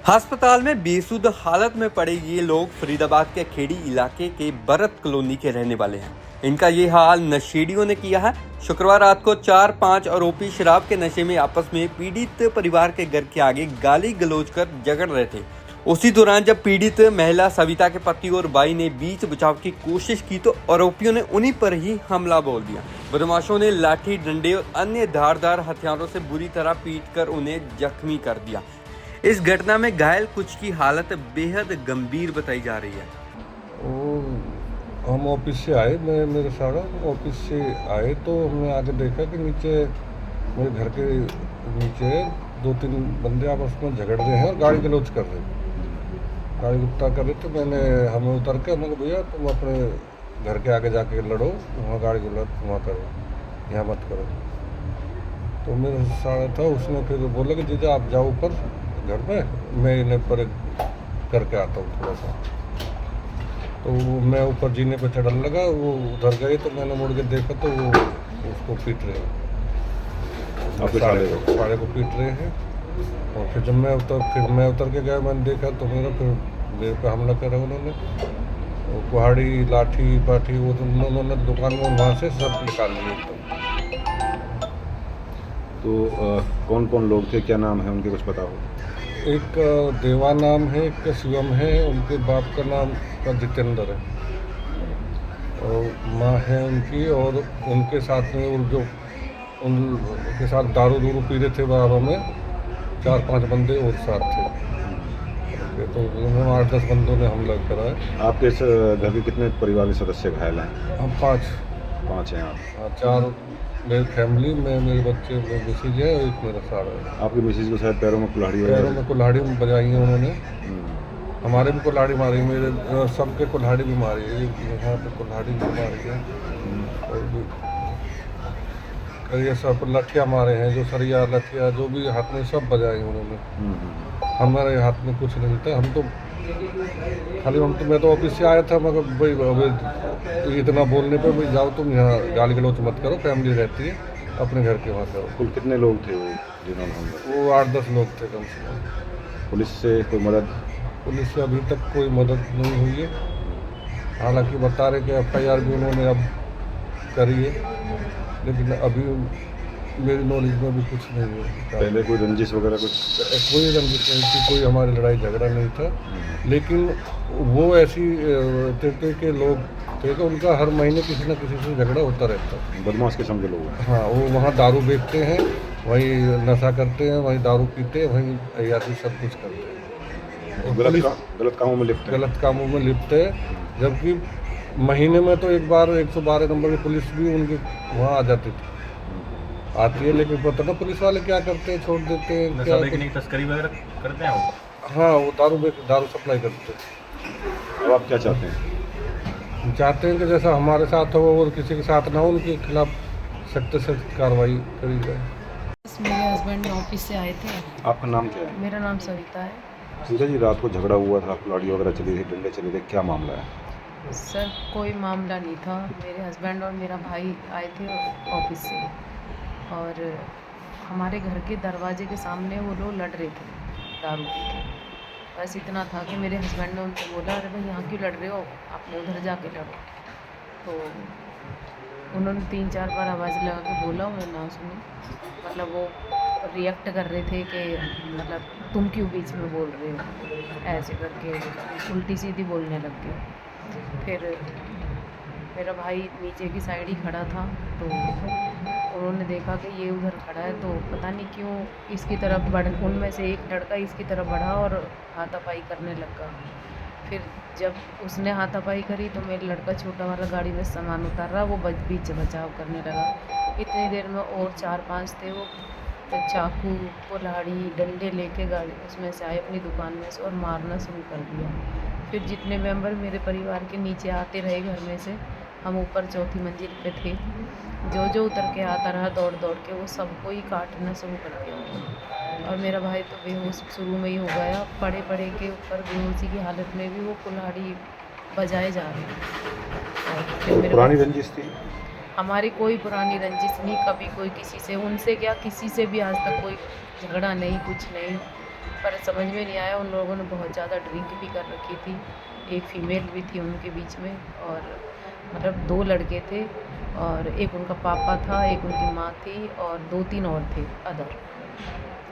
अस्पताल में बेसुध हालत में पड़े ये लोग फरीदाबाद के खेड़ी इलाके के बरत कॉलोनी के रहने वाले हैं। इनका ये हाल नशेड़ियों ने किया है। शुक्रवार रात को 4-5 आरोपी शराब के नशे में आपस में पीड़ित परिवार के घर के आगे गाली गलौज कर झगड़ रहे थे। उसी दौरान जब पीड़ित महिला सविता के पति और भाई ने बीच बचाव की कोशिश की तो आरोपियों ने उन्हीं पर ही हमला बोल दिया। बदमाशों ने लाठी, डंडे और अन्य धारदार हथियारों से बुरी तरह पीटकर उन्हें जख्मी कर दिया। इस घटना में घायल कुछ की हालत बेहद गंभीर बताई जा रही है। हम ऑफिस से आए, मेरे सारा ऑफिस से आए तो हमने आगे देखा कि नीचे मेरे घर के नीचे 2-3 बंदे आपस में झगड़ रहे हैं और गाड़ी गलौज कर रहे हैं। गाड़ी गुप्ता कर रहे थे। मैंने हमें उतर के हमने कहा भैया तुम अपने घर के आगे जाके लड़ो, वहाँ गाड़ी गलौज वहाँ करो, यहाँ मत करो। तो मेरा सारा था, उसने फिर बोला कि जीजा आप जाओ ऊपर घर में, मैं इन्हें पर करके आता हूँ थोड़ा सा। तो मैं ऊपर जीने पे चढ़ने लगा, वो उधर गए तो मैंने मुड़ के देखा तो वो उसको पीट रहे हैं, साड़े को पीट रहे हैं। और फिर जब मैं उतर के गया, मैंने देखा तो मेरे पे हमला करा उन्होंने। कुहाड़ी, लाठी पाठी वो तो उन्होंने दुकान में वहाँ से सब निकाल लिए एकदम। तो कौन कौन लोग थे, क्या नाम है उनके, कुछ पता हो? एक देवा नाम है, एक का शिवम है, उनके बाप का नाम का जितेंद्र है और माँ है उनकी। और उनके साथ में जो उनके साथ दारू पी रहे थे बाबा में 4-5 बंदे और साथ थे। तो उन्होंने 8-10 बंदों ने हमला करा है। आपके इस घर के कितने परिवार के सदस्य घायल हैं? हम 5 हैं आप? 4 मेरी फैमिली में, मेरे बच्चे, मेरे मिसेज है और एक मेरा सारा है। आपकी मिसेज को शायद पैरों में कुल्हाड़ी बजाई है उन्होंने। हमारे भी कुल्हाड़ी मारी, मेरे सबके कुल्हाड़ी भी मारी है, यहाँ पे कुल्हाड़ी भी मारी है। और ये सब लठिया मारे हैं, जो सरिया लठिया जो भी हाथ में सब बजाए उन्होंने। हमारे हाथ में कुछ नहीं था, हम तो मैं तो ऑफिस से आया था, मगर भाई इतना बोलने पर भाई जाओ तुम यहाँ गाली गलौज मत करो, फैमिली रहती है, अपने घर के वहाँ करो। कुल कितने लोग थे वो जिन्होंने हमला? वो 8-10 लोग थे कम से कम। पुलिस से कोई मदद? पुलिस से अभी तक कोई मदद नहीं हुई है। हालांकि बता रहे कि FIR भी उन्होंने अब करी है, लेकिन अभी मेरी नॉलेज में भी कुछ नहीं है। पहले कोई रंजिश वगैरह कुछ? कोई रंजिश नहीं थी, कोई हमारी लड़ाई झगड़ा नहीं था। लेकिन वो ऐसी तरीके के लोग थे कि उनका हर महीने किसी न किसी से झगड़ा होता रहता। बदमाश किस्म के लोग हैं। हाँ, वो वहाँ दारू बेचते हैं, वहीं नशा करते हैं, वहीं दारू पीते हैं, वहीं अय्याशी सब कुछ करते हैं। गलत कामों में लिप्त है। जबकि महीने में तो एक बार 112 नंबर की पुलिस भी उनके वहाँ आ जाती थी, आती है। लेकिन पता ना पुलिस वाले क्या करते हैं, छोड़ देते हैं। क्या तस्करी वगैरह करते हैं वो? हाँ, वो दारू सप्लाई करते हैं। अब आप क्या चाहते हैं? चाहते हैं कि जैसा हमारे साथ हो और किसी के साथ ना हो, उनके खिलाफ सख्त से सख्त कार्रवाई करी जाए। मेरे हस्बैंड ऑफिस से आए थे। आपका नाम क्या है? मेरा नाम सविता है। सीता जी, रात को झगड़ा हुआ था, कुल्हाड़ी वगैरह चली थी, डंडे चले थे, क्या मामला है? सर, कोई मामला नहीं था। मेरे हस्बैंड और मेरा भाई आए थे ऑफिस से और हमारे घर के दरवाजे के सामने वो लोग लड़ रहे थे दारू पी के। बस इतना था कि मेरे हस्बैंड ने उनसे बोला, अरे भाई यहाँ क्यों लड़ रहे हो, आप उधर जाके लड़ो। तो उन्होंने 3-4 बार आवाज़ लगा के बोला, मैं ना सुनी। मतलब वो रिएक्ट कर रहे थे कि मतलब तुम क्यों बीच में बोल रहे हो, ऐसे करके उल्टी सीधी बोलने लग गए। फिर मेरा भाई नीचे की साइड ही खड़ा था, तो उन्होंने देखा कि ये उधर खड़ा है, तो पता नहीं क्यों इसकी तरफ उनमें से एक लड़का इसकी तरफ बढ़ा और हाथापाई करने लगा। फिर जब उसने हाथापाई करी तो मेरा लड़का छोटा वाला गाड़ी में सामान उतार रहा, वो बीच बचाव करने लगा। इतनी देर में और 4-5 थे, वो चाकू, कुल्हाड़ी, डंडे लेके गाड़ी उसमें से आए अपनी दुकान में से और मारना शुरू कर दिया। फिर जितने मेंबर मेरे परिवार के नीचे आते रहे घर में से, हम ऊपर 4थी मंजिल पे थे, जो उतर के आता रहा दौड़ के, वो सबको ही काटना शुरू कर दिया। और मेरा भाई तो बेहोश शुरू में ही हो गया, पड़े के ऊपर बेहोशी की हालत में भी वो कुल्हाड़ी बजाए जा रहे हैं। और फिर मेरे पुरानी रंजिश थी? हमारी कोई पुरानी रंजिश नहीं, कभी कोई किसी से, उनसे क्या किसी से भी आज तक कोई झगड़ा नहीं, कुछ नहीं। पर समझ में नहीं आया, उन लोगों ने बहुत ज़्यादा ड्रिंक भी कर रखी थी। एक फीमेल भी थी उनके बीच में, और मतलब 2 लड़के थे और एक उनका पापा था, एक उनकी माँ थी और 2-3 और थे अदर,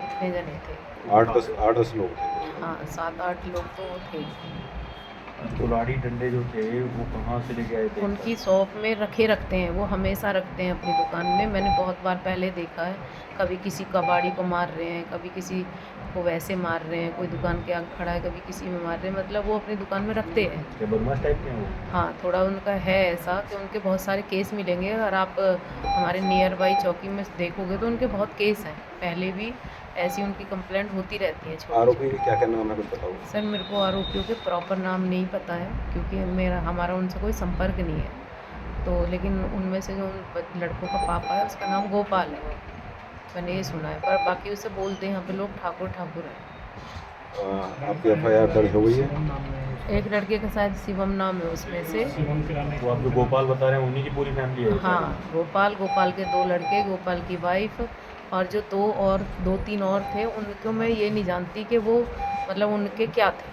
इतने जने थे। 8-10 लोग थे। हाँ, 7-8 लोग तो थे। कुल्हाड़ी डंडे जो थे वो कहाँ से लेके आए थे? उनकी शॉप में रखते हैं, वो हमेशा रखते हैं अपनी दुकान में। मैंने बहुत बार पहले देखा है, कभी किसी कबाड़ी को मार रहे हैं, कभी किसी को वैसे मार रहे हैं, कोई दुकान के आगे खड़ा है, कभी किसी में मार रहे हैं, मतलब वो अपनी दुकान में रखते हैं। क्या बदमाश टाइप के हैं वो? हाँ, थोड़ा उनका है ऐसा कि उनके बहुत सारे केस मिलेंगे। अगर आप हमारे नियर बाई चौकी में देखोगे तो उनके बहुत केस हैं, पहले भी ऐसी उनकी कंप्लेंट होती रहती है। आरोपी का क्या नाम है, कुछ बताओ? सर, मेरे को आरोपियों के प्रॉपर नाम नहीं पता है, क्योंकि हमारा उनसे कोई संपर्क नहीं है। तो लेकिन उनमें से जो उन लड़कों का पापा है उसका नाम गोपाल है, मैंने ये सुना है, पर बाकी उसे बोलते हैं यहाँ पे लोग ठाकुर ठाकुर है। आपकी FIR दर्ज हो गई है? एक लड़के का शायद शिवम नाम है उसमें से। वो आप जो गोपाल बता रहे हैं उन्हीं की पूरी फैमिली है? हाँ, गोपाल के 2 लड़के, गोपाल की वाइफ, और जो 2-3 और थे, उनको मैं ये नहीं जानती कि वो मतलब उनके क्या थे,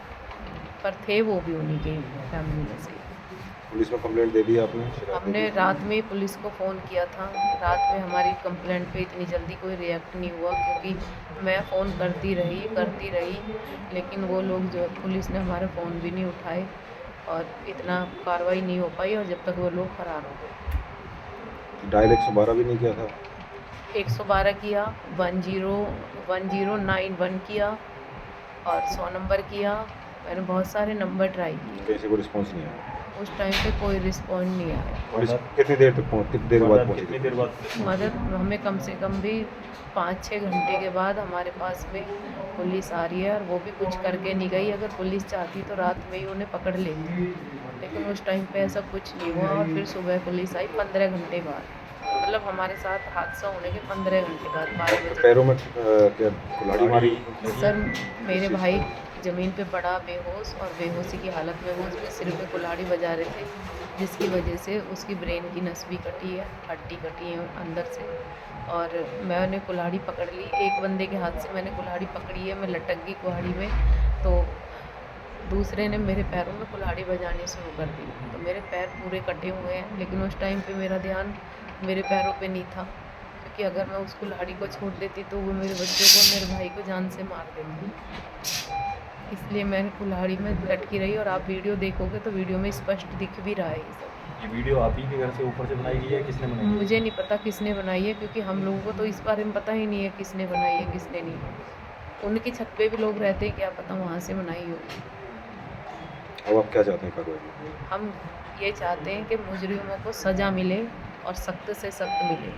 पर थे वो भी उन्हीं के फैमिली में से। पुलिस में कंप्लेंट दे दी आपने? हमने रात में पुलिस को फ़ोन किया था। रात में हमारी कंप्लेंट पे इतनी जल्दी कोई रिएक्ट नहीं हुआ, क्योंकि मैं फ़ोन करती रही, लेकिन वो लोग जो पुलिस ने हमारे फ़ोन भी नहीं उठाए और इतना कार्रवाई नहीं हो पाई, और जब तक वो लोग फ़रार हो गए। डायल 112 भी नहीं किया था? 112 किया, 1091 किया और 100 नंबर किया। मैंने बहुत सारे नंबर ट्राई किए, कैसे कोई रिस्पॉन्स नहीं आया? उस टाइम पे कोई रिस्पॉन्ड नहीं आया। पुलिस कितनी देर बाद पहुंची? कितनी देर बाद? मदद हमें कम से कम भी 5-6 घंटे के बाद हमारे पास में पुलिस आ रही है, और वो भी कुछ करके नहीं गई। अगर पुलिस चाहती तो रात में ही उन्हें पकड़ लेती, लेकिन उस टाइम पे ऐसा कुछ नहीं हुआ। और फिर सुबह पुलिस आई 15 घंटे बाद, मतलब हमारे साथ हादसा होने के 15 घंटे बाद 12 बजे। पैरों में क्या कुल्हाड़ी मारी? सर, मेरे भाई ज़मीन पे पड़ा बेहोश, और बेहोशी की हालत में वो उसके सिर पे कुल्हाड़ी बजा रहे थे, जिसकी वजह से उसकी ब्रेन की नस भी कटी है, हड्डी कटी है अंदर से। और मैंने कुल्हाड़ी पकड़ ली, एक बंदे के हाथ से मैंने कुल्हाड़ी पकड़ी है, मैं लटक गई कुल्हाड़ी में, तो दूसरे ने मेरे पैरों में कुल्हाड़ी बजानी शुरू कर दी। तो मेरे पैर पूरे कटे हुए हैं, लेकिन उस टाइम पे मेरा ध्यान मेरे पैरों पे नहीं था, क्योंकि अगर मैं उस कुल्हाड़ी को छोड़ देती तो वो मेरे बच्चों को, मेरे भाई को जान से मार देती। इसलिए मैं कुल्हाड़ी में लटकी रही, और आप वीडियो देखोगे तो वीडियो में स्पष्ट दिख भी रहा है ये सब। ये वीडियो आप ही के घर से ऊपर से बनाई गई है, किसने बनाई है? मुझे नहीं पता किसने बनाई है, क्योंकि हम लोगों को तो इस बारे में पता ही नहीं है किसने बनाई है किसने नहीं। उनकी छत पे भी लोग रहते हैं, क्या पता वहाँ से बनाई हो। अब आप क्या चाहते हैं कार्रवाई? हम ये चाहते हैं कि मुजरिमों को सज़ा मिले और सख्त से सख्त मिले,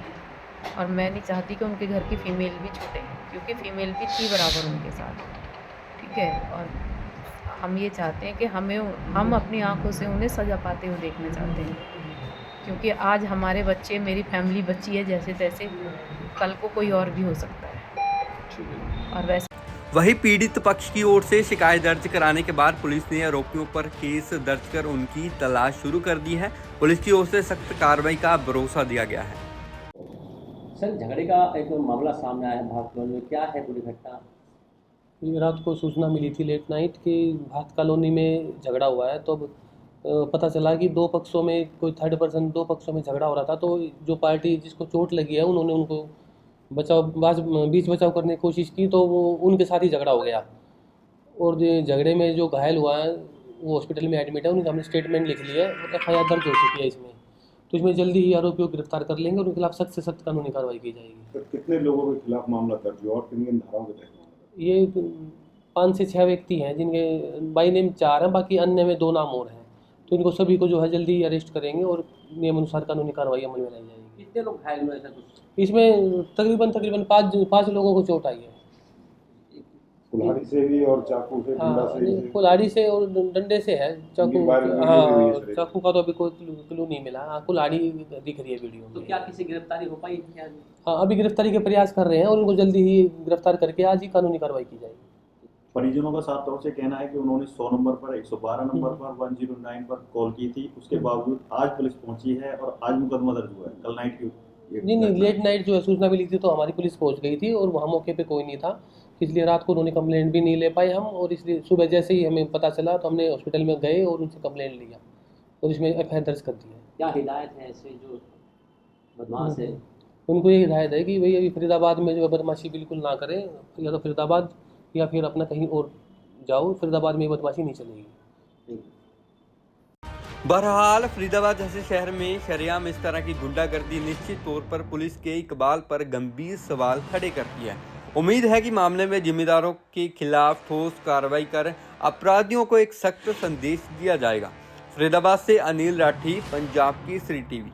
और मैं नहीं चाहती कि उनके घर की फ़ीमेल भी छूटे, क्योंकि फ़ीमेल भी थी बराबर उनके साथ, ठीक है। और हम ये चाहते हैं कि हम अपनी आंखों से उन्हें सज़ा पाते हुए देखना चाहते हैं, क्योंकि आज हमारे बच्चे, मेरी फैमिली बची है जैसे तैसे, कल को कोई और भी हो सकता है। और वैसे वहीं पीड़ित पक्ष की ओर से शिकायत दर्ज कराने के बाद पुलिस ने आरोपियों पर केस दर्ज कर उनकी तलाश शुरू कर दी है। पुलिस की ओर से सख्त कार्रवाई का भरोसा दिया गया है। सर, झगड़े का एक मामला सामने आया है भात कॉलोनी में, क्या है पूरी घटना? ये रात को सूचना मिली थी लेट नाइट कि भात कॉलोनी में झगड़ा हुआ है। तो पता चला कि 2 पक्षों में कोई थर्ड पर्सन 2 पक्षों में झगड़ा हो रहा था। तो जो पार्टी जिसको चोट लगी है उन्होंने उनको बीच बचाव करने की कोशिश की, तो वो उनके साथ ही झगड़ा हो गया। और जो झगड़े में जो घायल हुआ है वो हॉस्पिटल में एडमिट है, उनका हमने स्टेटमेंट लिख लिया है, FIR दर्ज हो चुकी है इसमें। तो इसमें जल्दी ही आरोपियों को गिरफ्तार कर लेंगे और उनके खिलाफ सख्त से सख्त कानूनी कार्रवाई की जाएगी। तो कितने लोगों के खिलाफ मामला दर्ज हुआ और किन धाराओं के तहत? ये 5 से 6 व्यक्ति हैं, जिनके बाई नेम 4 हैं, बाकी अन्य में 2 नाम और हैं। तो इनको सभी को जो है जल्दी अरेस्ट करेंगे और नियम अनुसार कानूनी कार्रवाई अमल में लाई जाएगी। कितने लोग घायल हुए सर? इसमें तकरीबन 5 लोगों को चोट आई है। कुल्हाड़ी से भी और चाकू से? हाँ, कुल्हाड़ी से और डंडे से है। चाकू, हाँ, चाकू का तो अभी कोई क्लू नहीं मिला। हाँ, कुल्हाड़ी दिख रही है वीडियो में। तो क्या किसी गिरफ्तारी हो पाई क्या? हाँ, अभी गिरफ्तारी के प्रयास कर रहे हैं और उनको जल्दी ही गिरफ्तार करके आज ही कानूनी कार्रवाई की जाएगी। परिजनों का साफ तौर से कहना है कि उन्होंने 100 नंबर पर, 112 नंबर पर, 109 पर कॉल की थी, उसके बावजूद आज पुलिस पहुंची है और आज मुकदमा दर्ज हुआ है। कल नाइट की नहीं, लेट नाइट जो है सूचना मिली थी तो हमारी पुलिस पहुंच गई थी और वहाँ मौके पे कोई नहीं था। इसलिए रात को उन्होंने कंप्लेंट भी नहीं ले पाए हम, और इसलिए सुबह जैसे ही हमें पता चला तो हमने हॉस्पिटल में गए और उनसे कंप्लेंट लिया और इसमें FIR दर्ज कर दिया। क्या हिदायत है ऐसे जो बदमाश है? उनको ये हिदायत है कि भाई अभी फरीदाबाद में जो बदमाशी बिल्कुल ना करें, या तो फरीदाबाद या फिर अपना कहीं और जाओ, फरीदाबाद में बदमाशी नहीं चलेगी। बहरहाल फरीदाबाद जैसे शहर में शरेआम इस तरह की गुंडागर्दी निश्चित तौर पर पुलिस के इकबाल पर गंभीर सवाल खड़े करती है। उम्मीद है कि मामले में जिम्मेदारों के खिलाफ ठोस कार्रवाई कर अपराधियों को एक सख्त संदेश दिया जाएगा। फरीदाबाद से अनिल राठी, पंजाब केसरी टीवी।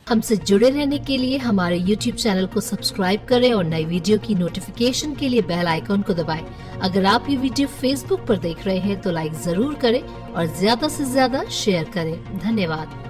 हमसे जुड़े रहने के लिए हमारे YouTube चैनल को सब्सक्राइब करें और नई वीडियो की नोटिफिकेशन के लिए बेल आइकॉन को दबाएं। अगर आप ये वीडियो Facebook पर देख रहे हैं तो लाइक जरूर करें और ज्यादा से ज्यादा शेयर करें। धन्यवाद।